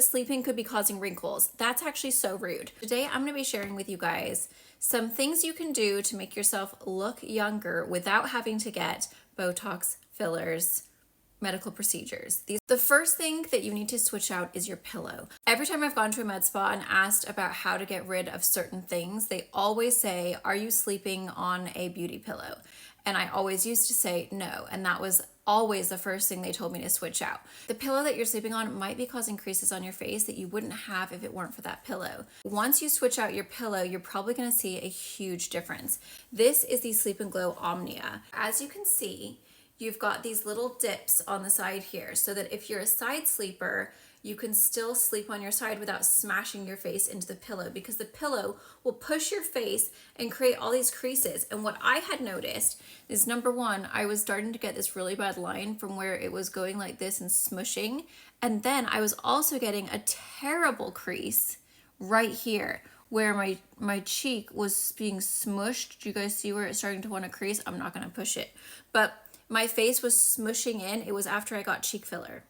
that sleeping could be causing wrinkles. That's actually so rude. Today, I'm gonna be sharing with you guys some things you can do to make yourself look younger without having to get Botox, fillers, medical procedures. The first thing that you need to switch out is your pillow. Every time I've gone to a med spa and asked about how to get rid of certain things, they always say, are you sleeping on a beauty pillow? And I always used to say no, and that was always the first thing they told me to switch out. The pillow that you're sleeping on might be causing creases on your face that you wouldn't have if it weren't for that pillow. Once you switch out your pillow, you're probably gonna see a huge difference. This is the Sleep and Glow Omnia. As you can see, you've got these little dips on the side here so that if you're a side sleeper, you can still sleep on your side without smashing your face into the pillow, because the pillow will push your face and create all these creases. And what I had noticed is, number one, I was starting to get this really bad line from where it was going like this and smushing. And then I was also getting a terrible crease right here where my cheek was being smushed. Do you guys see where it's starting to want to crease? I'm not going to push it, but my face was smushing in. It was after I got cheek filler.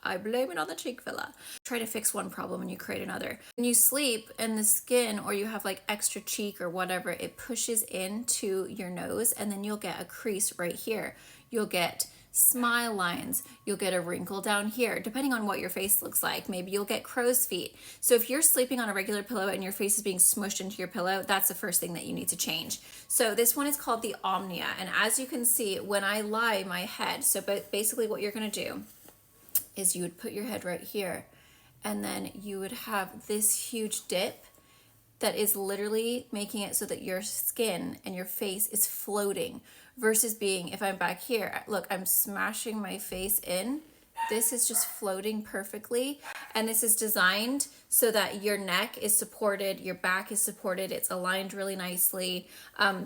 I blame it on the cheek filler. Try to fix one problem and you create another. When you sleep and the skin, or you have like extra cheek or whatever, it pushes into your nose and then you'll get a crease right here. You'll get smile lines. You'll get a wrinkle down here, depending on what your face looks like. Maybe you'll get crow's feet. So if you're sleeping on a regular pillow and your face is being smushed into your pillow, that's the first thing that you need to change. So this one is called the Omnia. And as you can see, when I lie my head, so basically what you're gonna do is you would put your head right here, and then you would have this huge dip that is literally making it so that your skin and your face is floating, versus being, if I'm back here, look, I'm smashing my face in. This is just floating perfectly. And this is designed so that your neck is supported, your back is supported, it's aligned really nicely.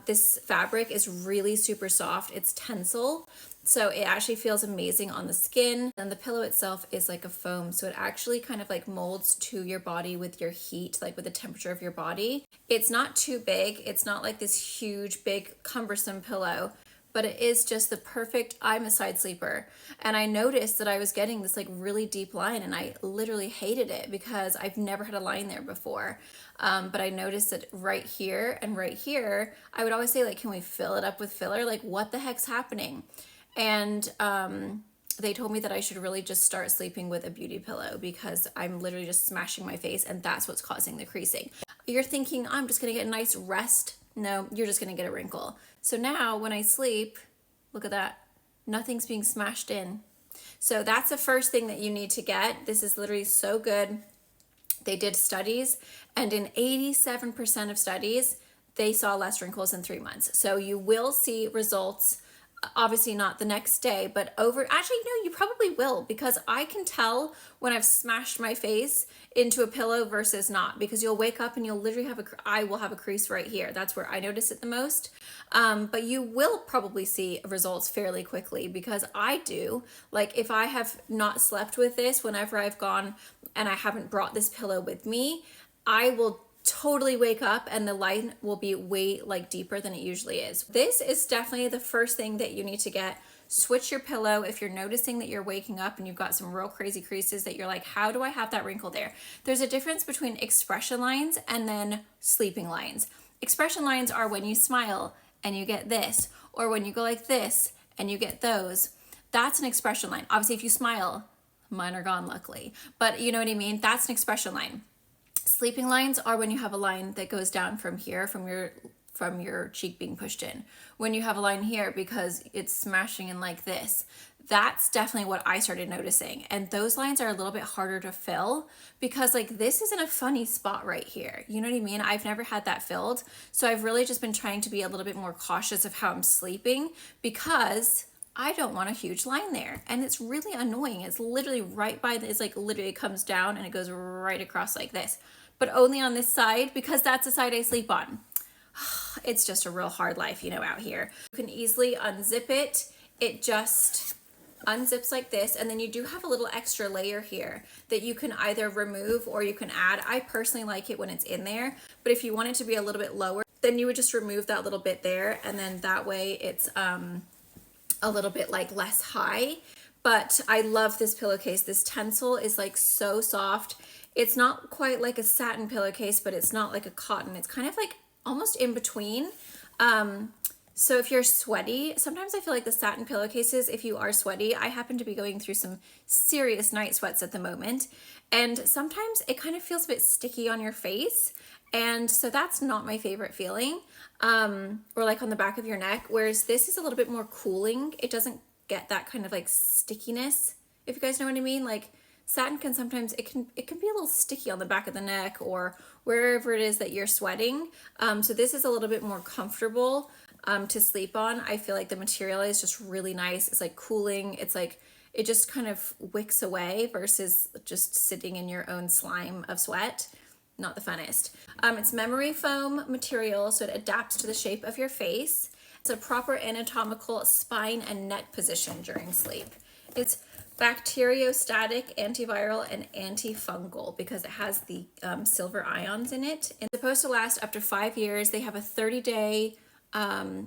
This fabric is really super soft. It's tensile, so it actually feels amazing on the skin. And the pillow itself is like a foam, so it actually kind of like molds to your body with your heat, like with the temperature of your body. It's not too big. It's not like this huge, big, cumbersome pillow, but it is just the perfect, I'm a side sleeper. And I noticed that I was getting this like really deep line, and I literally hated it because I've never had a line there before. But I noticed that right here and right here, I would always say, like, can we fill it up with filler? Like, what the heck's happening? And they told me that I should really just start sleeping with a beauty pillow, because I'm literally just smashing my face and that's what's causing the creasing. You're thinking, I'm just gonna get a nice rest. No, you're just gonna get a wrinkle. So now when I sleep, look at that, nothing's being smashed in. So that's the first thing that you need to get. This is literally so good. They did studies, and in 87% of studies, they saw less wrinkles in 3 months. So you will see results. Obviously not the next day, but actually no, you probably will, because I can tell when I've smashed my face into a pillow versus not, because you'll wake up and you'll literally I will have a crease right here. That's where I notice it the most. But you will probably see results fairly quickly, because I do. Like, if I have not slept with this, whenever I've gone and I haven't brought this pillow with me, I will totally wake up and the line will be way like deeper than it usually is. This is definitely the first thing that you need to get. Switch your pillow if you're noticing that you're waking up and you've got some real crazy creases that you're like, how do I have that wrinkle there? There's a difference between expression lines and then sleeping lines. Expression lines are when you smile and you get this, or when you go like this and you get those. That's an expression line. Obviously, if you smile, mine are gone luckily, but you know what I mean? That's an expression line. Sleeping lines are when you have a line that goes down from here, from your cheek being pushed in. When you have a line here because it's smashing in like this, that's definitely what I started noticing. And those lines are a little bit harder to fill, because like this is in a funny spot right here. You know what I mean? I've never had that filled. So I've really just been trying to be a little bit more cautious of how I'm sleeping, because I don't want a huge line there. And it's really annoying. It's literally right by it's like literally it comes down and it goes right across like this, but only on this side, because that's the side I sleep on. It's just a real hard life, you know, out here. You can easily unzip it. It just unzips like this, and then you do have a little extra layer here that you can either remove or you can add. I personally like it when it's in there, but if you want it to be a little bit lower, then you would just remove that little bit there, and then that way it's a little bit like less high. but I love this pillowcase. This tencel is like so soft. It's not quite like a satin pillowcase, but it's not like a cotton. It's kind of like almost in between. So if you're sweaty, sometimes I feel like the satin pillowcases, if you are sweaty, I happen to be going through some serious night sweats at the moment. And sometimes it kind of feels a bit sticky on your face. And so that's not my favorite feeling. Or like on the back of your neck, whereas this is a little bit more cooling. It doesn't get that kind of like stickiness, if you guys know what I mean. Like satin can sometimes, it can be a little sticky on the back of the neck or wherever it is that you're sweating. So this is a little bit more comfortable to sleep on. I feel like the material is just really nice. It's like cooling. It's like, it just kind of wicks away versus just sitting in your own slime of sweat. Not the funnest. It's memory foam material, so it adapts to the shape of your face. It's a proper anatomical spine and neck position during sleep. It's bacteriostatic, antiviral, and antifungal because it has the silver ions in it. It's supposed to last up to 5 years. They have a 30-day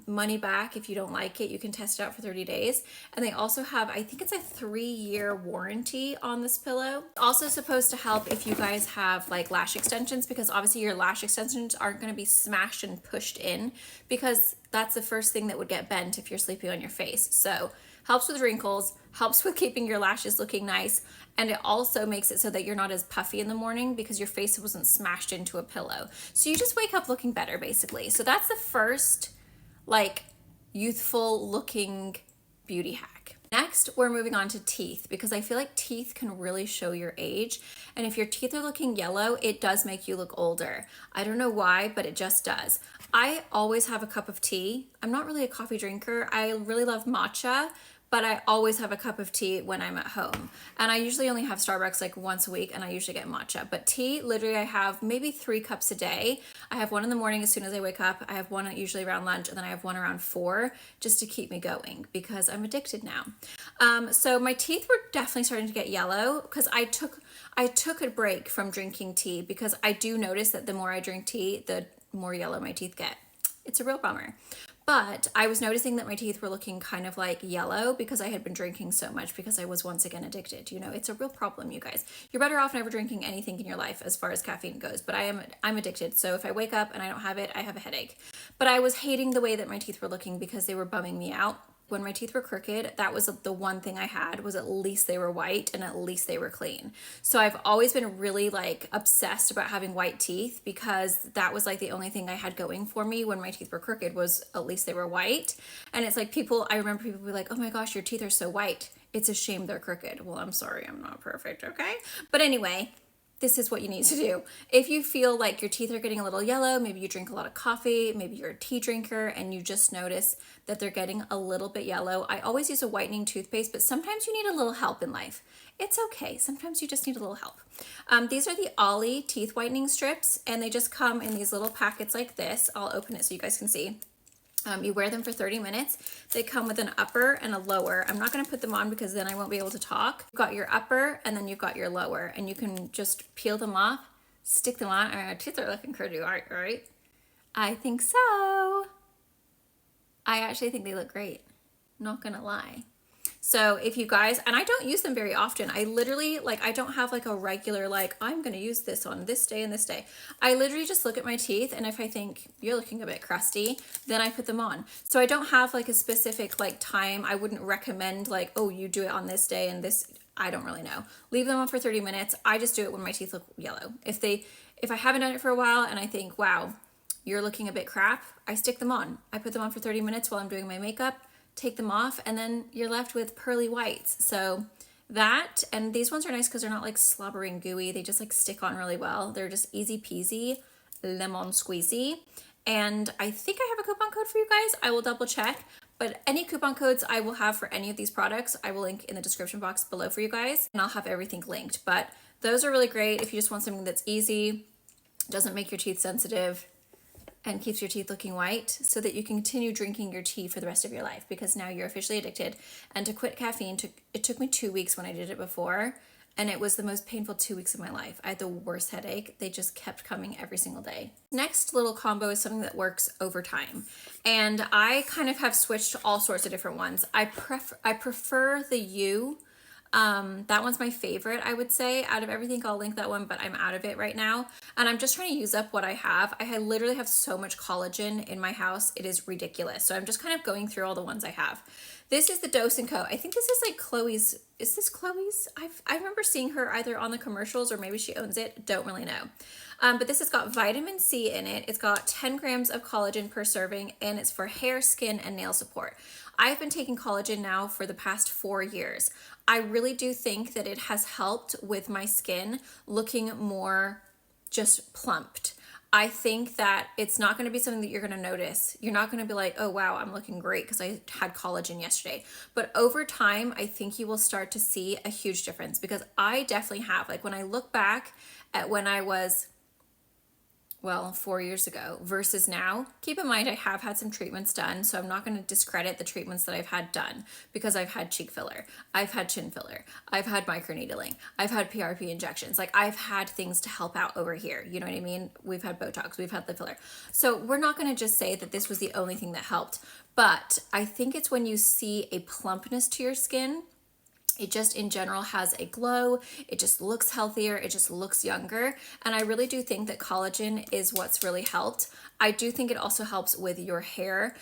money back. If you don't like it, you can test it out for 30 days. And they also have, I think it's a 3-year warranty on this pillow. Also supposed to help if you guys have like lash extensions, because obviously your lash extensions aren't going to be smashed and pushed in, because that's the first thing that would get bent if you're sleeping on your face. So helps with wrinkles, helps with keeping your lashes looking nice, and it also makes it so that you're not as puffy in the morning because your face wasn't smashed into a pillow. So you just wake up looking better, basically. So that's the first like youthful looking beauty hack. Next, we're moving on to teeth, because I feel like teeth can really show your age. And if your teeth are looking yellow, it does make you look older. I don't know why, but it just does. I always have a cup of tea. I'm not really a coffee drinker. I really love matcha, but I always have a cup of tea when I'm at home. And I usually only have Starbucks like once a week, and I usually get matcha. But tea, literally I have maybe 3 cups a day. I have one in the morning as soon as I wake up. I have one usually around lunch, and then I have one around 4 just to keep me going because I'm addicted now. So my teeth were definitely starting to get yellow because I took a break from drinking tea, because I do notice that the more I drink tea, the more yellow my teeth get. It's a real bummer. But I was noticing that my teeth were looking kind of like yellow because I had been drinking so much, because I was once again addicted. You know, it's a real problem, you guys. You're better off never drinking anything in your life as far as caffeine goes, but I'm addicted. So if I wake up and I don't have it, I have a headache. But I was hating the way that my teeth were looking because they were bumming me out. When my teeth were crooked, that was the one thing I had, was at least they were white and at least they were clean. So I've always been really like obsessed about having white teeth, because that was like the only thing I had going for me when my teeth were crooked, was at least they were white. And it's like I remember people be like, oh my gosh, your teeth are so white. It's a shame they're crooked. Well, I'm sorry, I'm not perfect, okay? But anyway, this is what you need to do. If you feel like your teeth are getting a little yellow, maybe you drink a lot of coffee, maybe you're a tea drinker and you just notice that they're getting a little bit yellow. I always use a whitening toothpaste, but sometimes you need a little help in life. It's okay. Sometimes you just need a little help. These are the Ollie teeth whitening strips, and they just come in these little packets like this. I'll open it so you guys can see. You wear them for 30 minutes. They come with an upper and a lower. I'm not going to put them on because then I won't be able to talk. You've got your upper and then you've got your lower, and you can just peel them off, stick them on. Our teeth are looking pretty, right? I think so. I actually think they look great. Not going to lie. So if you guys, and I don't use them very often. I literally, like, I don't have like a regular, like, I'm going to use this on this day and this day. I literally just look at my teeth, and if I think you're looking a bit crusty, then I put them on. So I don't have like a specific like time. I wouldn't recommend like, oh, you do it on this day and this. I don't really know. Leave them on for 30 minutes. I just do it when my teeth look yellow. If I haven't done it for a while and I think, wow, you're looking a bit crap, I stick them on. I put them on for 30 minutes while I'm doing my makeup, take them off, and then you're left with pearly whites. So that, and these ones are nice because they're not like slobbery and gooey. They just like stick on really well. They're just easy peasy, lemon squeezy. And I think I have a coupon code for you guys. I will double check, but any coupon codes I will have for any of these products, I will link in the description box below for you guys, and I'll have everything linked. But those are really great if you just want something that's easy, doesn't make your teeth sensitive, and keeps your teeth looking white, so that you can continue drinking your tea for the rest of your life, because now you're officially addicted. And to quit caffeine, it took me 2 weeks when I did it before. and it was the most painful 2 weeks of my life. I had the worst headache. They just kept coming every single day. Next little combo is something that works over time. And I kind of have switched to all sorts of different ones. I prefer the You. That one's my favorite, I would say, out of everything. I'll link that one, but I'm out of it right now. And I'm just trying to use up what I have. I literally have so much collagen in my house. It is ridiculous. So I'm just kind of going through all the ones I have. This is the Dose & Co. I think this is like Chloe's. Is this Chloe's? I remember seeing her either on the commercials or maybe she owns it. Don't really know. But this has got vitamin C in it. It's got 10 grams of collagen per serving, and it's for hair, skin, and nail support. I've been taking collagen now for the past 4 years. I really do think that it has helped with my skin looking more just plumped. I think that it's not going to be something that you're going to notice. You're not going to be like, oh, wow, I'm looking great because I had collagen yesterday. But over time, I think you will start to see a huge difference, because I definitely have. Like when I look back at when I was, well, 4 years ago versus now, keep in mind I have had some treatments done, so I'm not going to discredit the treatments that I've had done, because I've had cheek filler, I've had chin filler, I've had microneedling, I've had PRP injections. Like I've had things to help out over here. You know what I mean? We've had Botox, we've had lip filler. So we're not going to just say that this was the only thing that helped, but I think it's when you see a plumpness to your skin. It just in general has a glow. It just looks healthier. It just looks younger. And I really do think that collagen is what's really helped. I do think it also helps with your hair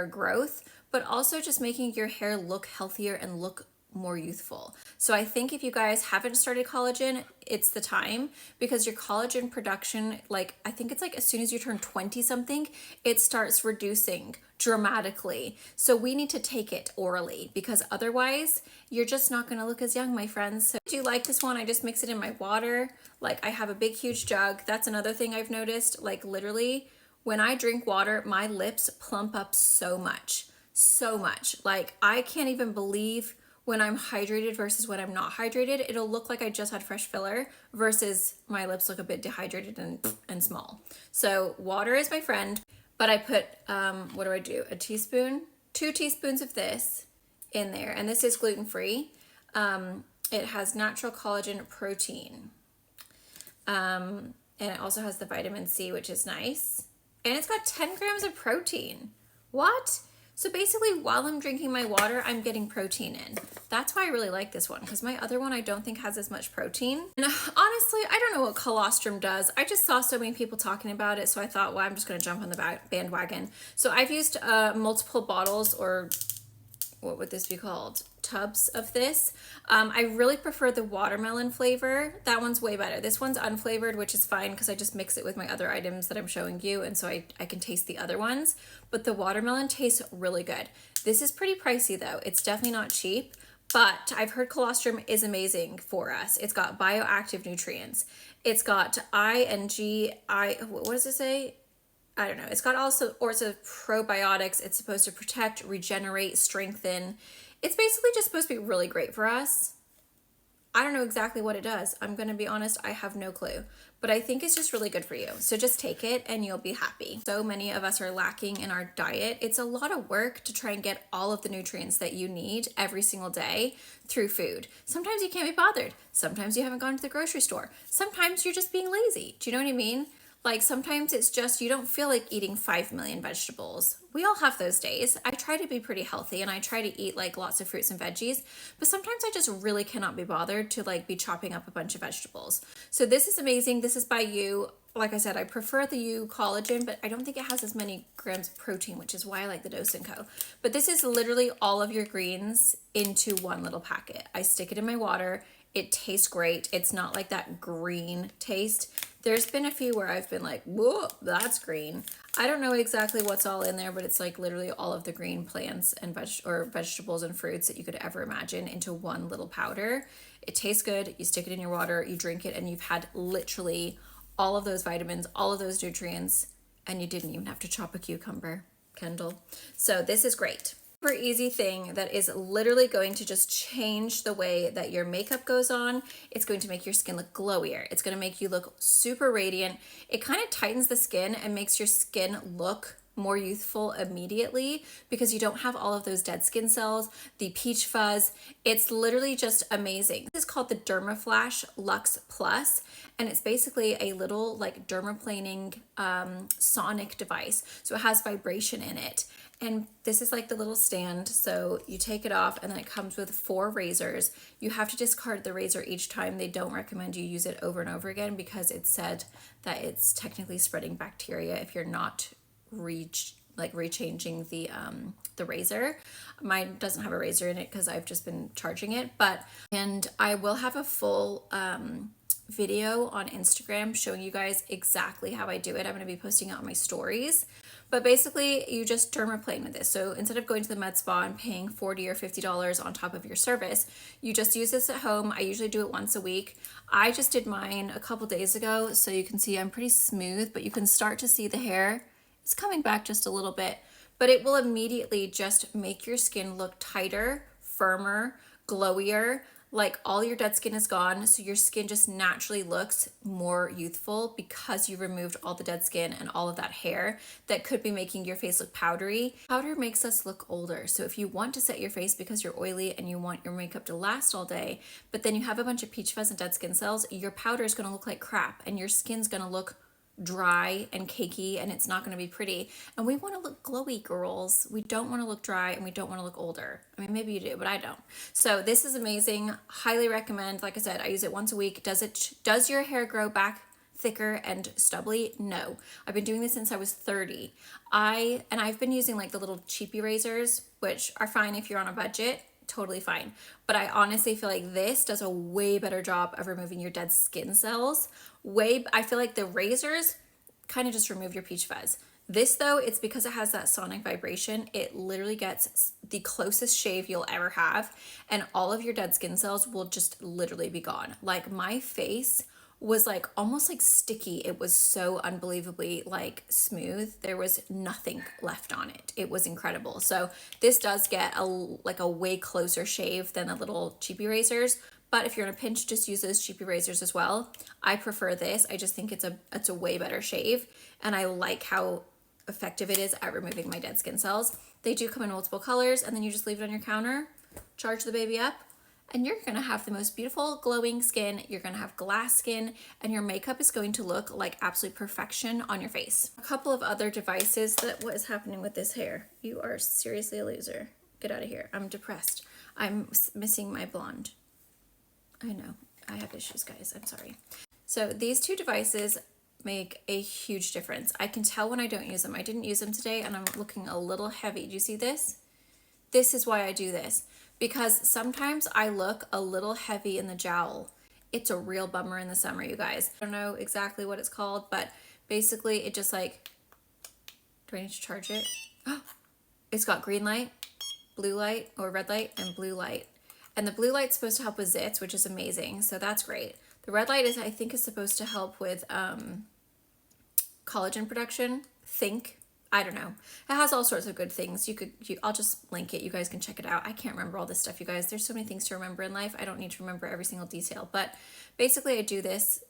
growth, but also just making your hair look healthier and look more youthful. So I think if you guys haven't started collagen, it's the time, because your collagen production, like I think it's like as soon as you turn 20 something, it starts reducing dramatically. So we need to take it orally, because otherwise you're just not going to look as young, my friends. So do you like this one? I just mix it in my water. Like I have a big, huge jug. That's another thing I've noticed. Like literally when I drink water, my lips plump up so much, so much. Like I can't even believe when I'm hydrated versus when I'm not hydrated. It'll look like I just had fresh filler versus my lips look a bit dehydrated and small. So water is my friend, but I put, what do I do? A teaspoon, 2 teaspoons of this in there. And this is gluten-free. It has natural collagen protein. And it also has the vitamin C, which is nice. And it's got 10 grams of protein. What? So basically while I'm drinking my water, I'm getting protein in. That's why I really like this one, because my other one I don't think has as much protein. And honestly, I don't know what Colostrum does. I just saw so many people talking about it, so I thought, well, I'm just gonna jump on the bandwagon. So I've used multiple bottles, or what would this be called? Tubs of this. I really prefer the watermelon flavor. That one's way better. This one's unflavored, which is fine because I just mix it with my other items that I'm showing you, and so I can taste the other ones. But the watermelon tastes really good. This is pretty pricey though. It's definitely not cheap, but I've heard colostrum is amazing for us. It's got bioactive nutrients. It's got what does it say? I don't know. It's got also sorts of probiotics. It's supposed to protect, regenerate, strengthen. It's basically just supposed to be really great for us. I don't know exactly what it does. I'm going to be honest, I have no clue. But I think it's just really good for you. So just take it and you'll be happy. So many of us are lacking in our diet. It's a lot of work to try and get all of the nutrients that you need every single day through food. Sometimes you can't be bothered. Sometimes you haven't gone to the grocery store. Sometimes you're just being lazy. Do you know what I mean? Like sometimes it's just you don't feel like eating 5 million vegetables. We all have those days. I try to be pretty healthy and I try to eat like lots of fruits and veggies, but sometimes I just really cannot be bothered to like be chopping up a bunch of vegetables. So this is amazing. This is by You. Like I said, I prefer the You collagen, but I don't think it has as many grams of protein, which is why I like the Dose & Co. But this is literally all of your greens into one little packet. I stick it in my water. It tastes great. It's not like that green taste. There's been a few where I've been like, whoa, that's green. I don't know exactly what's all in there, but it's like literally all of the green plants and vegetables and fruits that you could ever imagine into one little powder. It tastes good. You stick it in your water, you drink it, and you've had literally all of those vitamins, all of those nutrients, and you didn't even have to chop a cucumber, Kendall. So this is great. Super easy thing that is literally going to just change the way that your makeup goes on. It's going to make your skin look glowier. It's going to make you look super radiant. It kind of tightens the skin and makes your skin look more youthful immediately because you don't have all of those dead skin cells, the peach fuzz. It's literally just amazing. This is called the Dermaflash Luxe Plus, and it's basically a little like dermaplaning sonic device. So it has vibration in it. And this is like the little stand. So you take it off and then it comes with 4 razors. You have to discard the razor each time. They don't recommend you use it over and over again because it's said that it's technically spreading bacteria if you're not rechanging the razor. Mine doesn't have a razor in it because I've just been charging it, and I will have a full video on Instagram showing you guys exactly how I do it. I'm going to be posting it on my stories. But basically, you just dermaplane with this. So instead of going to the med spa and paying $40 or $50 on top of your service, you just use this at home. I usually do it once a week. I just did mine a couple days ago, so you can see I'm pretty smooth, but you can start to see the hair. It's coming back just a little bit, but it will immediately just make your skin look tighter, firmer, glowier. Like all your dead skin is gone, so your skin just naturally looks more youthful because you removed all the dead skin and all of that hair that could be making your face look powdery. Powder makes us look older, so if you want to set your face because you're oily and you want your makeup to last all day, but then you have a bunch of peach fuzz and dead skin cells, your powder is going to look like crap and your skin's going to look dry and cakey and it's not going to be pretty. And we want to look glowy, girls. We don't want to look dry and we don't want to look older. I mean, maybe you do, but I don't. So this is amazing. Highly recommend. Like I said, I use it once a week. Does your hair grow back thicker and stubbly? No. I've been doing this since I was 30. I've been using like the little cheapy razors, which are fine if you're on a budget. Totally fine. But I honestly feel like this does a way better job of removing your dead skin cells. I feel like the razors kind of just remove your peach fuzz. This though, it's because it has that sonic vibration. It literally gets the closest shave you'll ever have, and all of your dead skin cells will just literally be gone. Like my face was like almost like sticky. It was so unbelievably like smooth. There was nothing left on it. It was incredible. So this does get a way closer shave than the little cheapy razors. But if you're in a pinch, just use those cheapy razors as well. I prefer this. I just think it's a way better shave, and I like how effective it is at removing my dead skin cells. They do come in multiple colors, and then you just leave it on your counter, charge the baby up, and you're gonna have the most beautiful glowing skin. You're gonna have glass skin, and your makeup is going to look like absolute perfection on your face. A couple of other devices what is happening with this hair. You are seriously a loser. Get out of here. I'm depressed. I'm missing my blonde. I know, I have issues, guys. I'm sorry. So these 2 devices make a huge difference. I can tell when I don't use them. I didn't use them today, and I'm looking a little heavy. Do you see this? This is why I do this. Because sometimes I look a little heavy in the jowl. It's a real bummer in the summer, you guys. I don't know exactly what it's called, but basically it just like, do I need to charge it? It's got green light, blue light, or red light, and blue light. And the blue light's supposed to help with zits, which is amazing. So that's great. The red light I think is supposed to help with collagen production. I don't know. It has all sorts of good things. I'll just link it. You guys can check it out. I can't remember all this stuff, you guys. There's so many things to remember in life. I don't need to remember every single detail. But basically I do this.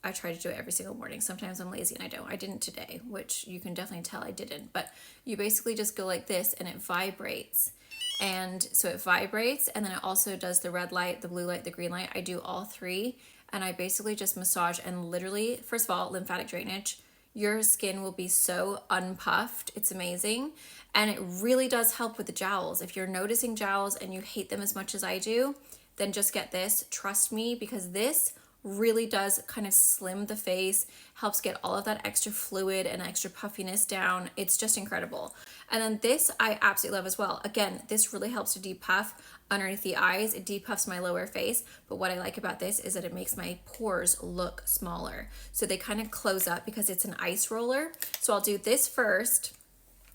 I try to do it every single morning. Sometimes I'm lazy and I don't. I didn't today, which you can definitely tell I didn't. But you basically just go like this and it vibrates. And so it vibrates, and then it also does the red light, the blue light, the green light. I do all 3, and I basically just massage, and literally, first of all, lymphatic drainage. Your skin will be so unpuffed. It's amazing. And it really does help with the jowls. If you're noticing jowls and you hate them as much as I do, then just get this. Trust me, because this really does kind of slim the face, helps get all of that extra fluid and extra puffiness down. It's just incredible. And then this I absolutely love as well. Again, this really helps to depuff underneath the eyes. It depuffs my lower face, but what I like about this is that it makes my pores look smaller. So they kind of close up because it's an ice roller. So I'll do this first,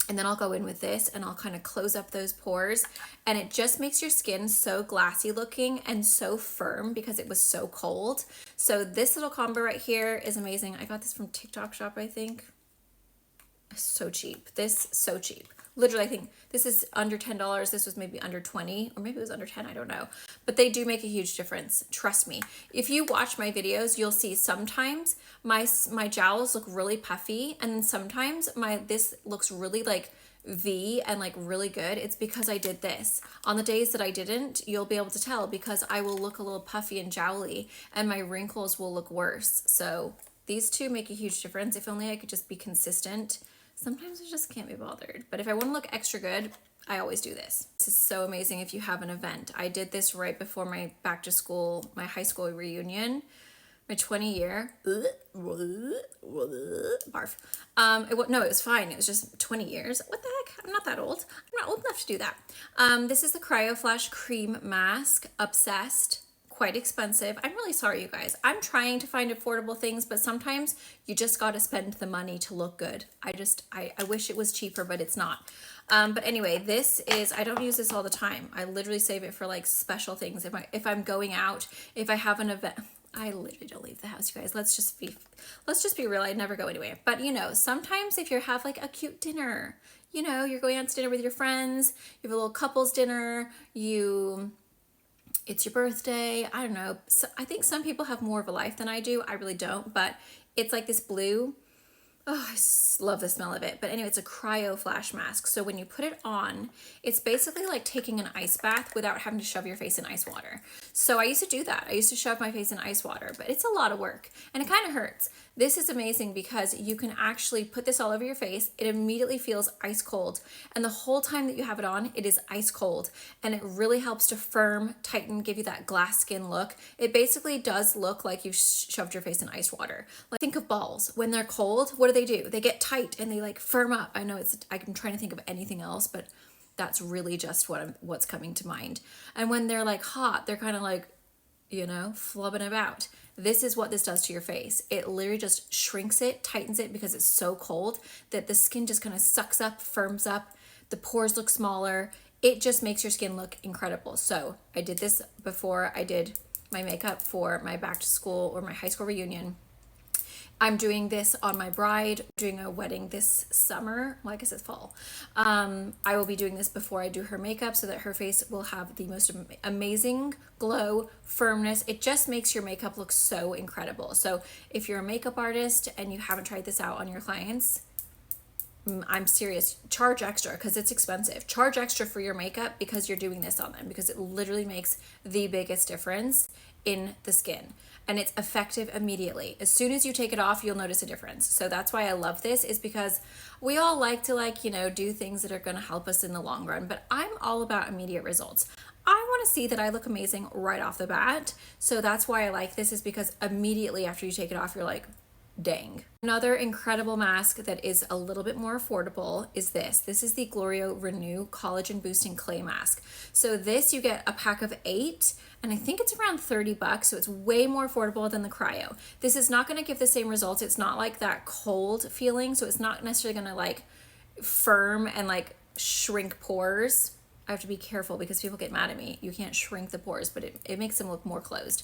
and then I'll go in with this and I'll kind of close up those pores, and it just makes your skin so glassy looking and so firm because it was so cold. So this little combo right here is amazing. I got this from TikTok shop, I think. So cheap. So cheap. Literally, I think this is under $10. This was maybe under 20, or maybe it was under 10, I don't know. But they do make a huge difference. Trust me. If you watch my videos, you'll see sometimes my jowls look really puffy, and then sometimes this looks really like V and like really good. It's because I did this. On the days that I didn't, you'll be able to tell because I will look a little puffy and jowly and my wrinkles will look worse. So these two make a huge difference. If only I could just be consistent. Sometimes I just can't be bothered. But if I want to look extra good, I always do this. This is so amazing if you have an event. I did this right before my back to school, my high school reunion. My 20-year, barf. No, it was fine. It was just 20 years. What the heck? I'm not that old. I'm not old enough to do that. This is the Cryo Flash Cream Mask. Obsessed. Quite expensive. I'm really sorry, you guys. I'm trying to find affordable things, but sometimes you just got to spend the money to look good. I wish it was cheaper, but it's not. But anyway, this is, I don't use this all the time. I literally save it for like special things. If I'm going out, if I have an event. I literally don't leave the house, you guys. Let's just be real. I never go anywhere. But you know, sometimes if you have like a cute dinner, you know, you're going out to dinner with your friends, you have a little couples dinner, it's your birthday. I don't know. So I think some people have more of a life than I do. I really don't, but it's like this blue. Oh, I love the smell of it. But anyway, it's a cryo flash mask. So when you put it on, it's basically like taking an ice bath without having to shove your face in ice water. So I used to do that. I used to shove my face in ice water, but it's a lot of work and it kind of hurts. This is amazing because you can actually put this all over your face. It immediately feels ice cold. And the whole time that you have it on, it is ice cold. And it really helps to firm, tighten, give you that glass skin look. It basically does look like you've shoved your face in ice water. Like think of balls. When they're cold, what do? They get tight and they like firm up. I know I'm trying to think of anything else, but that's really just what's coming to mind. And when they're like hot, they're kind of like, you know, flubbing about. This is what this does to your face. It literally just shrinks it, tightens it because it's so cold that the skin just kind of sucks up, firms up, the pores look smaller. It just makes your skin look incredible. So I did this before I did my makeup for my back to school or my high school reunion. I'm doing this on my bride, doing a wedding this summer. Well, I guess it's fall. I will be doing this before I do her makeup so that her face will have the most amazing glow, firmness. It just makes your makeup look so incredible. So if you're a makeup artist and you haven't tried this out on your clients, I'm serious, charge extra because it's expensive. Charge extra for your makeup because you're doing this on them because it literally makes the biggest difference in the skin. And it's effective immediately. As soon as you take it off, you'll notice a difference. So that's why I love this, is because we all like to do things that are gonna help us in the long run, but I'm all about immediate results. I wanna see that I look amazing right off the bat. So that's why I like this, is because immediately after you take it off, you're like, dang. Another incredible mask that is a little bit more affordable is this. This is the Glorio Renew Collagen Boosting Clay Mask. So this, you get a pack of 8, and I think it's around 30 bucks, so it's way more affordable than the cryo. This is not gonna give the same results. It's not like that cold feeling, so it's not necessarily gonna like firm and like shrink pores. I have to be careful because people get mad at me. You can't shrink the pores, but it makes them look more closed.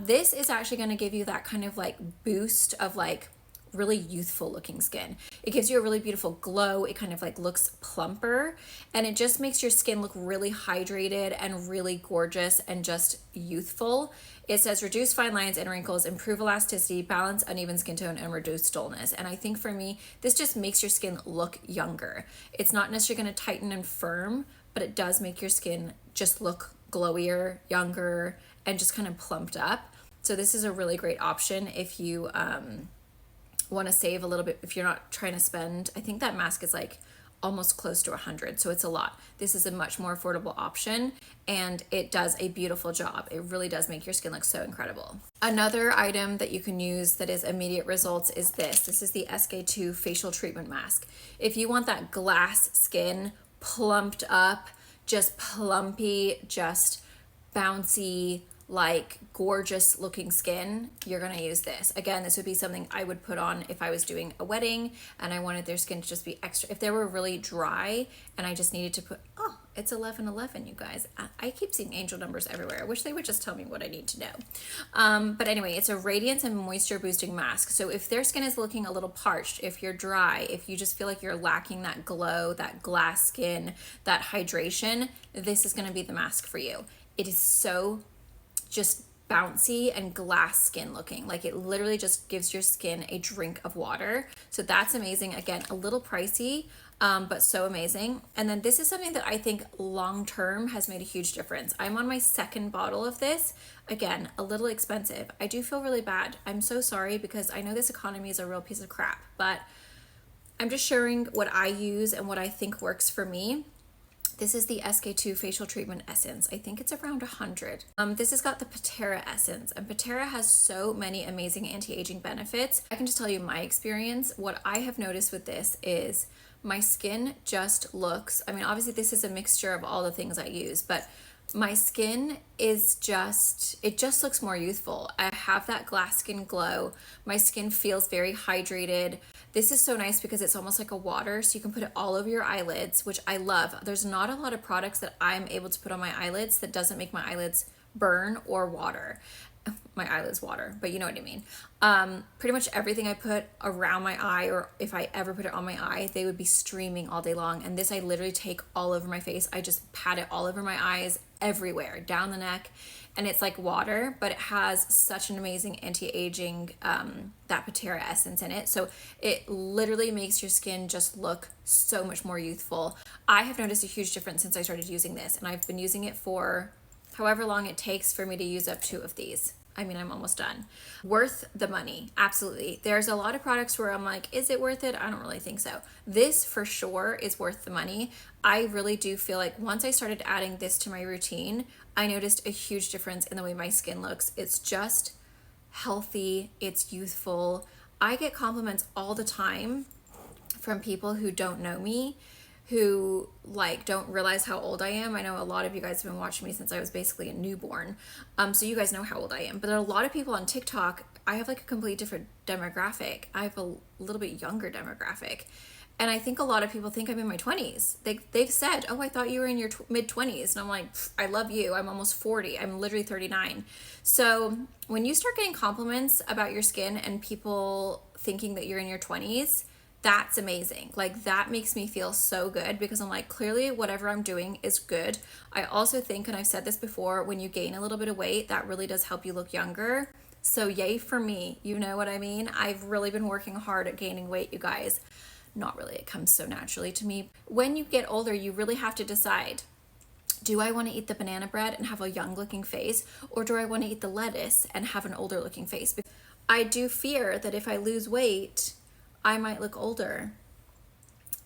This is actually gonna give you that kind of like boost of like really youthful looking skin. It gives you a really beautiful glow. It kind of like looks plumper, and it just makes your skin look really hydrated and really gorgeous and just youthful. It says reduce fine lines and wrinkles, improve elasticity, balance uneven skin tone, and reduce dullness. And I think for me, this just makes your skin look younger. It's not necessarily gonna tighten and firm, but it does make your skin just look glowier, younger, and just kind of plumped up. So this is a really great option if you want to save a little bit, if you're not trying to spend. I think that mask is like almost close to 100, so it's a lot. This is a much more affordable option, and it does a beautiful job. It really does make your skin look so incredible. Another item that you can use that is immediate results is this. This is the SK2 Facial Treatment Mask. If you want that glass skin, plumped up, just plumpy, just bouncy, like gorgeous looking skin, you're gonna use this. Again, this would be something I would put on if I was doing a wedding and I wanted their skin to just be extra. If they were really dry and I just needed to put, oh, It's 11:11, you guys. I keep seeing angel numbers everywhere. I wish they would just tell me what I need to know. But anyway, it's a radiance and moisture boosting mask. So if their skin is looking a little parched, if you're dry, if you just feel like you're lacking that glow, that glass skin, that hydration, this is going to be the mask for you. It is so just bouncy and glass skin looking. Like it literally just gives your skin a drink of water. So that's amazing. Again, a little pricey, but so amazing. And then this is something that I think long term has made a huge difference. I'm on my second bottle of this. Again, a little expensive. I do feel really bad. I'm so sorry because I know this economy is a real piece of crap, but I'm just sharing what I use and what I think works for me. This is the SK2 Facial Treatment Essence. I think it's around 100. This has got the Patera Essence, and Patera has so many amazing anti-aging benefits. I can just tell you my experience. What I have noticed with this is my skin just looks, I mean, obviously this is a mixture of all the things I use, but my skin is just, it just looks more youthful. I have that glass skin glow. My skin feels very hydrated. This is so nice because it's almost like a water, so you can put it all over your eyelids, which I love. There's not a lot of products that I'm able to put on my eyelids that doesn't make my eyelids burn or water. My eyelids water, but you know what I mean. Pretty much everything I put around my eye, or if I ever put it on my eye, they would be streaming all day long. And this I literally take all over my face. I just pat it all over my eyes, everywhere, down the neck. And it's like water, but it has such an amazing anti-aging, that Patera essence in it. So it literally makes your skin just look so much more youthful. I have noticed a huge difference since I started using this, and I've been using it for however long it takes for me to use up 2 of these. I mean, I'm almost done. Worth the money, absolutely. There's a lot of products where I'm like, is it worth it? I don't really think so. This for sure is worth the money. I really do feel like once I started adding this to my routine, I noticed a huge difference in the way my skin looks. It's just healthy, it's youthful. I get compliments all the time from people who don't know me, who like don't realize how old I am. I know a lot of you guys have been watching me since I was basically a newborn. So you guys know how old I am. But there are a lot of people on TikTok. I have like a complete different demographic. I have a little bit younger demographic. And I think a lot of people think I'm in my 20s. They've said, oh, I thought you were in your mid-20s. And I'm like, I love you. I'm almost 40. I'm literally 39. So when you start getting compliments about your skin and people thinking that you're in your 20s, that's amazing. Like that makes me feel so good because I'm like, clearly whatever I'm doing is good. I also think, and I've said this before, when you gain a little bit of weight, that really does help you look younger. So yay for me. You know what I mean? I've really been working hard at gaining weight, you guys. Not really, it comes so naturally to me. When you get older, you really have to decide, do I want to eat the banana bread and have a young looking face, or do I want to eat the lettuce and have an older looking face? I do fear that if I lose weight, I might look older.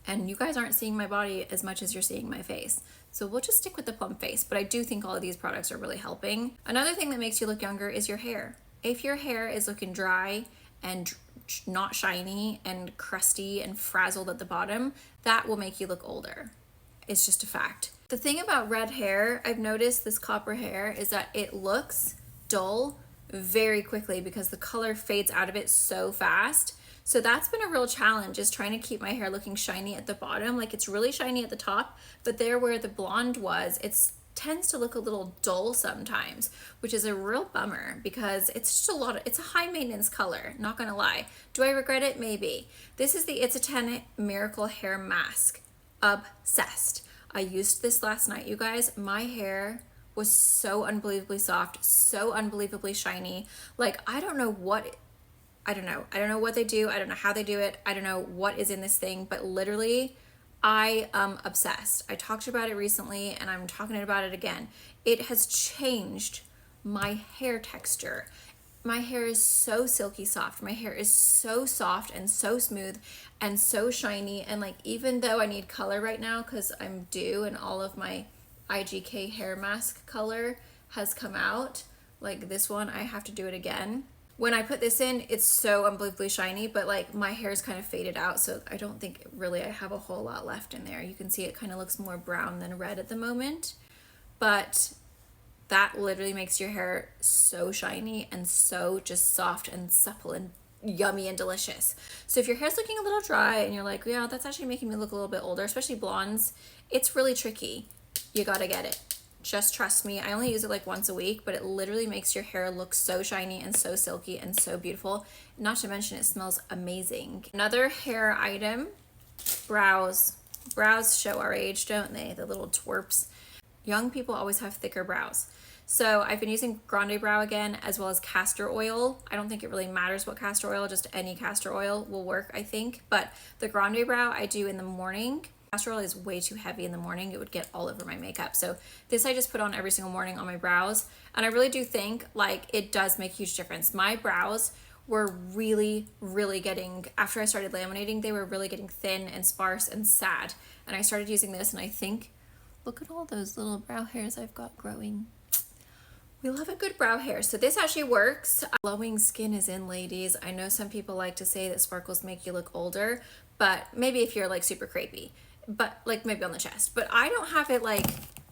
And you guys aren't seeing my body as much as you're seeing my face. So we'll just stick with the plump face, but I do think all of these products are really helping. Another thing that makes you look younger is your hair. If your hair is looking dry and not shiny and crusty and frazzled at the bottom, that will make you look older. It's just a fact. The thing about red hair, I've noticed this copper hair, is that it looks dull very quickly because the color fades out of it so fast. So that's been a real challenge, is trying to keep my hair looking shiny at the bottom. Like it's really shiny at the top, but there where the blonde was, it tends to look a little dull sometimes, which is a real bummer because it's just it's a high maintenance color, not gonna lie. Do I regret it? Maybe. This is the It's a 10 Miracle Hair Mask. Obsessed. I used this last night, you guys. My hair was so unbelievably soft, so unbelievably shiny. Like I don't know what they do. I don't know how they do it. I don't know what is in this thing, but literally I am obsessed. I talked about it recently and I'm talking about it again. It has changed my hair texture. My hair is so silky soft. My hair is so soft and so smooth and so shiny. And like, even though I need color right now because I'm due and all of my IGK hair mask color has come out, like this one, I have to do it again. When I put this in, it's so unbelievably shiny, but like my hair is kind of faded out, so I don't think really I have a whole lot left in there. You can see it kind of looks more brown than red at the moment, but that literally makes your hair so shiny and so just soft and supple and yummy and delicious. So if your hair's looking a little dry and you're like, yeah, that's actually making me look a little bit older, especially blondes, it's really tricky. you gotta get it. Just trust me. I only use it like once a week, but it literally makes your hair look so shiny and so silky and so beautiful. Not to mention it smells amazing. Another hair item, brows. Brows show our age, don't they? The little twerps. Young people always have thicker brows. So I've been using Grande Brow again, as well as castor oil. I don't think it really matters what castor oil, just any castor oil will work, I think. But the Grande Brow I do in the morning. Castor oil is way too heavy in the morning. It would get all over my makeup. So this I just put on every single morning on my brows. And I really do think like it does make a huge difference. My brows were really, really getting, after I started laminating, they were really getting thin and sparse and sad. And I started using this and I think, look at all those little brow hairs I've got growing. We love a good brow hair. So this actually works. Glowing skin is in, ladies. I know some people like to say that sparkles make you look older, but maybe if you're like super crepey, but like maybe on the chest. But I don't have it like,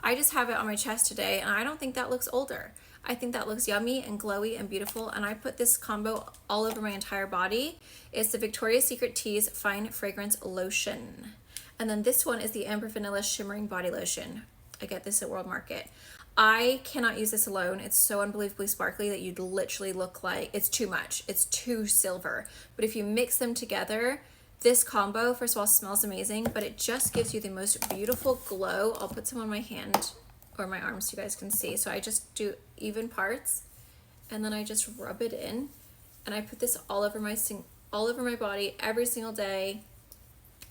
I just have it on my chest today and I don't think that looks older. I think that looks yummy and glowy and beautiful. And I put this combo all over my entire body. It's the Victoria's Secret Tease Fine Fragrance Lotion. And then this one is the Amber Vanilla Shimmering Body Lotion. I get this at World Market. I cannot use this alone. It's so unbelievably sparkly that you'd literally look like, it's too much. It's too silver. But if you mix them together, this combo, first of all, smells amazing, but it just gives you the most beautiful glow. I'll put some on my hand or my arms so you guys can see. So I just do even parts and then I just rub it in and I put this all over my body every single day.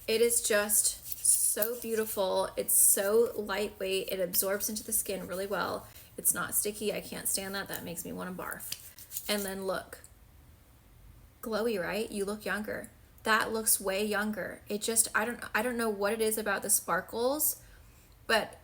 It is just so beautiful. It's so lightweight. It absorbs into the skin really well. It's not sticky. I can't stand that. That makes me want to barf. And then look, glowy, right? You look younger. That looks way younger. It just, I don't know what it is about the sparkles, but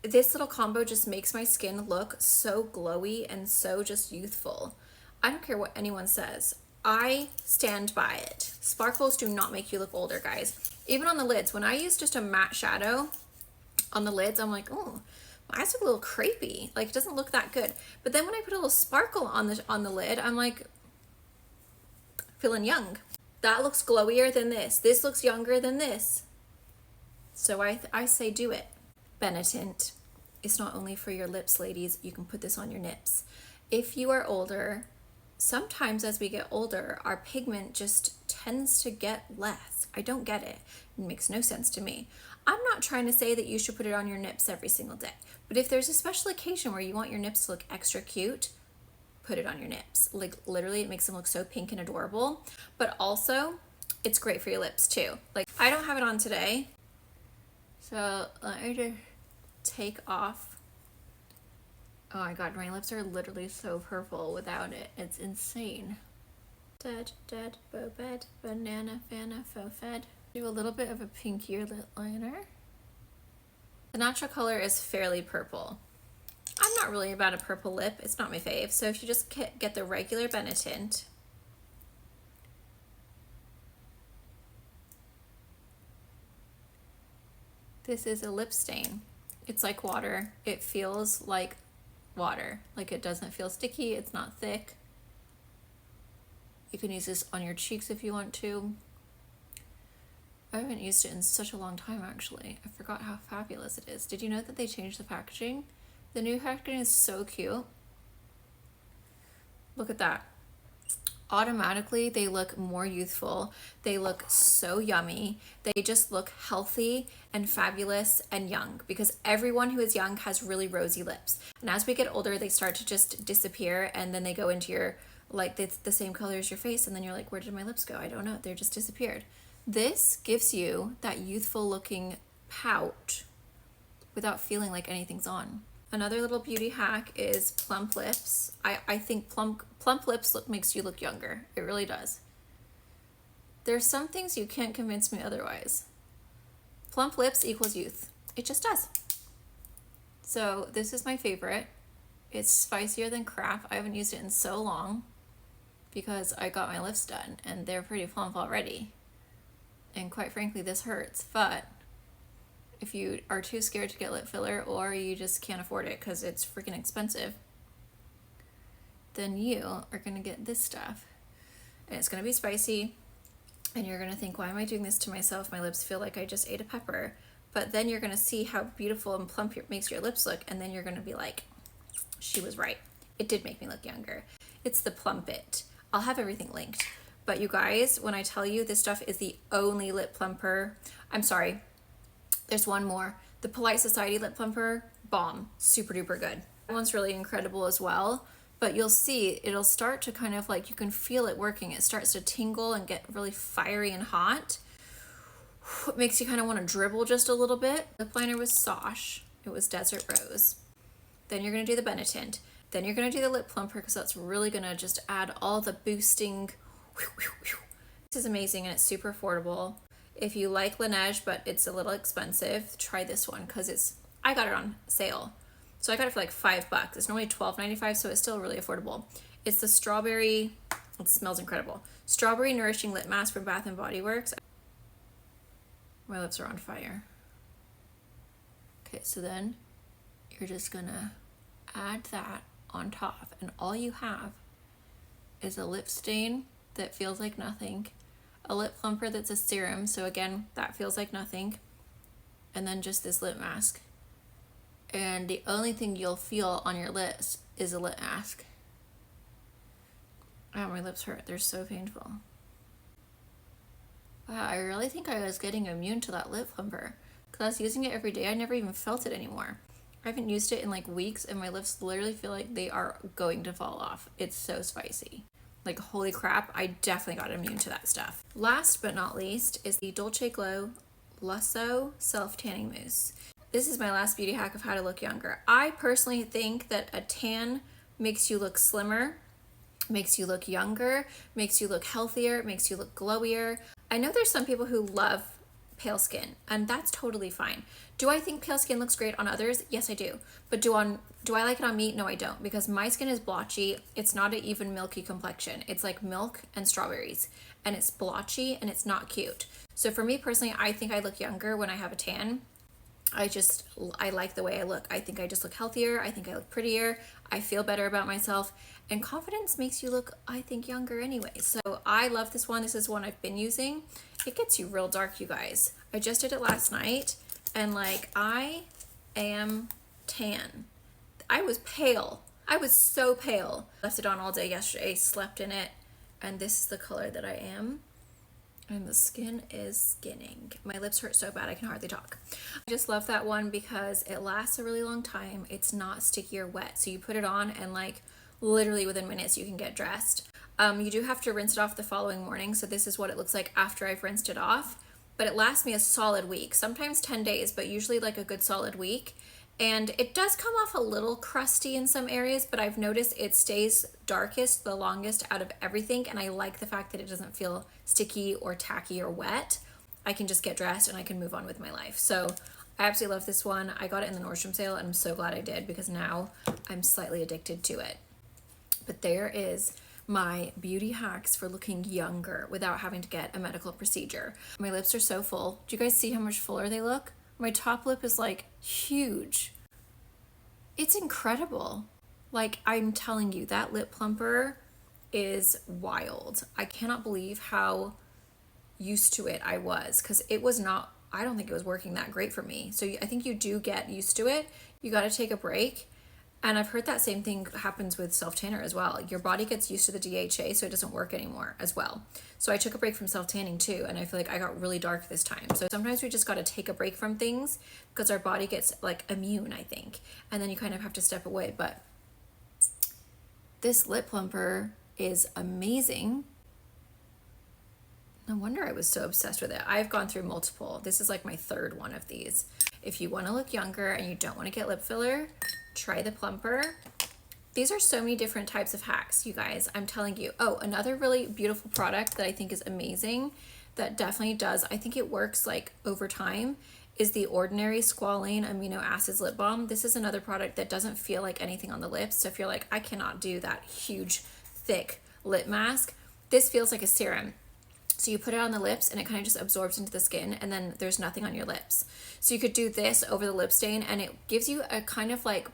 this little combo just makes my skin look so glowy and so just youthful. I don't care what anyone says. I stand by it. Sparkles do not make you look older, guys. Even on the lids, when I use just a matte shadow on the lids, I'm like, oh, my eyes look a little crepey. Like, it doesn't look that good. But then when I put a little sparkle on the lid, I'm like, feeling young. That looks glowier than this. This looks younger than this. So I say do it. Benetint. It's not only for your lips, ladies. You can put this on your nips. If you are older, sometimes as we get older, our pigment just tends to get less. I don't get it. It makes no sense to me. I'm not trying to say that you should put it on your nips every single day, but if there's a special occasion where you want your nips to look extra cute, put it on your nips. Like literally it makes them look so pink and adorable, but also it's great for your lips too. Like I don't have it on today, so let me just take off. Oh my god, my lips are literally so purple without it. It's insane. Dead, bobed, banana, fana, faux fed. Do a little bit of a pinkier lip liner. The natural color is fairly purple. I'm not really about a purple lip. It's not my fave. So if you just get the regular Benetint, this is a lip stain. It's like water. It feels like water. Like it doesn't feel sticky. It's not thick. You can use this on your cheeks if you want to. I haven't used it in such a long time, actually. I forgot how fabulous it is. Did you know that they changed the packaging? The new packaging is so cute. Look at that. Automatically, they look more youthful. They look so yummy. They just look healthy and fabulous and young, because everyone who is young has really rosy lips. And as we get older, they start to just disappear, and then they go into your, like, it's the same color as your face, and then you're like, where did my lips go? I don't know. They're just disappeared. This gives you that youthful looking pout without feeling like anything's on. Another little beauty hack is plump lips. I think plump lips makes you look younger. It really does. There's some things you can't convince me otherwise. Plump lips equals youth. It just does. So this is my favorite. It's spicier than crap. I haven't used it in so long because I got my lips done and they're pretty plump already. And quite frankly, this hurts, but if you are too scared to get lip filler or you just can't afford it because it's freaking expensive, then you are going to get this stuff. And it's going to be spicy. And you're going to think, why am I doing this to myself? My lips feel like I just ate a pepper. but then you're gonna see how beautiful and plump it makes your lips look, and then you're gonna be like, she was right. It did make me look younger. It's the Plump It. I'll have everything linked. But you guys, when I tell you this stuff is the only lip plumper, I'm sorry, there's one more. The Polite Society lip plumper, bomb, super duper good. That one's really incredible as well, but you'll see it'll start to kind of like, you can feel it working. It starts to tingle and get really fiery and hot. It makes you kind of want to dribble just a little bit. Lip liner was Sosh. It was Desert Rose. Then you're going to do the Benetint. Then you're going to do the lip plumper because that's really going to just add all the boosting. This is amazing and it's super affordable. If you like Laneige but it's a little expensive, try this one because I got it on sale. So I got it for like $5. It's normally $12.95, so it's still really affordable. It's the strawberry, it smells incredible. Strawberry Nourishing Lip Mask from Bath & Body Works. My lips are on fire. Okay, so then you're just gonna add that on top, and all you have is a lip stain that feels like nothing, a lip plumper that's a serum, so again, that feels like nothing, and then just this lip mask. And the only thing you'll feel on your lips is a lip mask. Oh, my lips hurt. They're so painful. Wow, I really think I was getting immune to that lip plumper because I was using it every day. I never even felt it anymore. I haven't used it in like weeks and my lips literally feel like they are going to fall off. It's so spicy. Like, holy crap, I definitely got immune to that stuff. Last but not least is the Dolce Glow Lusso Self Tanning Mousse. This is my last beauty hack of how to look younger. I personally think that a tan makes you look slimmer, makes you look younger, makes you look healthier, makes you look glowier. I know there's some people who love pale skin, and that's totally fine. Do I think pale skin looks great on others? Yes, I do. But do I like it on me? No, I don't, because my skin is blotchy. It's not an even milky complexion. It's like milk and strawberries, and it's blotchy and it's not cute. So for me personally, I think I look younger when I have a tan. I like the way I look. I think I just look healthier. I think I look prettier. I feel better about myself. And confidence makes you look, I think, younger anyway. So I love this one. This is one I've been using. It gets you real dark, you guys. I just did it last night and like I am tan. I was pale. I was so pale. Left it on all day yesterday, slept in it, and this is the color that I am. And the skin is skinning. My lips hurt so bad I can hardly talk. I just love that one because it lasts a really long time. It's not sticky or wet. So you put it on and like literally within minutes you can get dressed. You do have to rinse it off the following morning. So this is what it looks like after I've rinsed it off. But it lasts me a solid week, sometimes 10 days, but usually like a good solid week. And it does come off a little crusty in some areas, but I've noticed it stays darkest the longest out of everything. And I like the fact that it doesn't feel sticky or tacky or wet. I can just get dressed and I can move on with my life. So I absolutely love this one. I got it in the Nordstrom sale and I'm so glad I did because now I'm slightly addicted to it. But there is my beauty hacks for looking younger without having to get a medical procedure. My lips are so full. Do you guys see how much fuller they look? My top lip is like huge. It's incredible. Like, I'm telling you, that lip plumper is wild. I cannot believe how used to it I was because it was not, I don't think it was working that great for me. So I think you do get used to it. You got to take a break. And I've heard that same thing happens with self-tanner as well. Your body gets used to the DHA, so it doesn't work anymore as well. So I took a break from self-tanning too, and I feel like I got really dark this time. So sometimes we just got to take a break from things because our body gets like immune, I think. And then you kind of have to step away. But this lip plumper is amazing. No wonder I was so obsessed with it. I've gone through multiple. This is like my third one of these. If you want to look younger and you don't want to get lip filler, try the plumper. These are so many different types of hacks, you guys. I'm telling you. Oh, another really beautiful product that I think is amazing that definitely does, I think it works like over time, is the Ordinary Squalane Amino Acids Lip Balm. This is another product that doesn't feel like anything on the lips. So if you're like, I cannot do that huge, thick lip mask, this feels like a serum. So you put it on the lips and it kind of just absorbs into the skin and then there's nothing on your lips. So you could do this over the lip stain and it gives you a kind of like,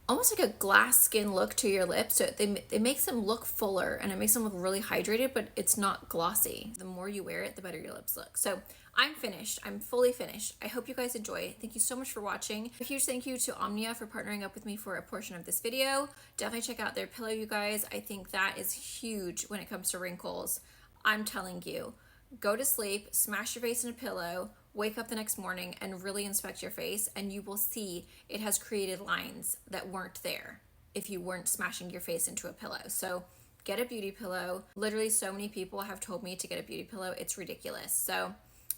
almost like a glass skin look to your lips. So it makes them look fuller and it makes them look really hydrated, but it's not glossy. The more you wear it, the better your lips look. So I'm finished. I'm fully finished. I hope you guys enjoy. Thank you so much for watching. A huge thank you to Omnia for partnering up with me for a portion of this video. Definitely check out their pillow, you guys. I think that is huge when it comes to wrinkles. I'm telling you, go to sleep, smash your face in a pillow, wake up the next morning and really inspect your face, and you will see it has created lines that weren't there if you weren't smashing your face into a pillow. So get a beauty pillow. Literally so many people have told me to get a beauty pillow. It's ridiculous. So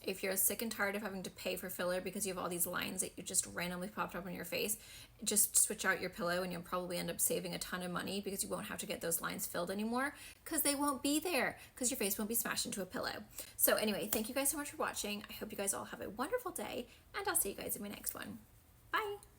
if you're sick and tired of having to pay for filler because you have all these lines that you just randomly popped up on your face, just switch out your pillow and you'll probably end up saving a ton of money because you won't have to get those lines filled anymore because they won't be there because your face won't be smashed into a pillow. So anyway, thank you guys so much for watching. I hope you guys all have a wonderful day, and I'll see you guys in my next one. Bye.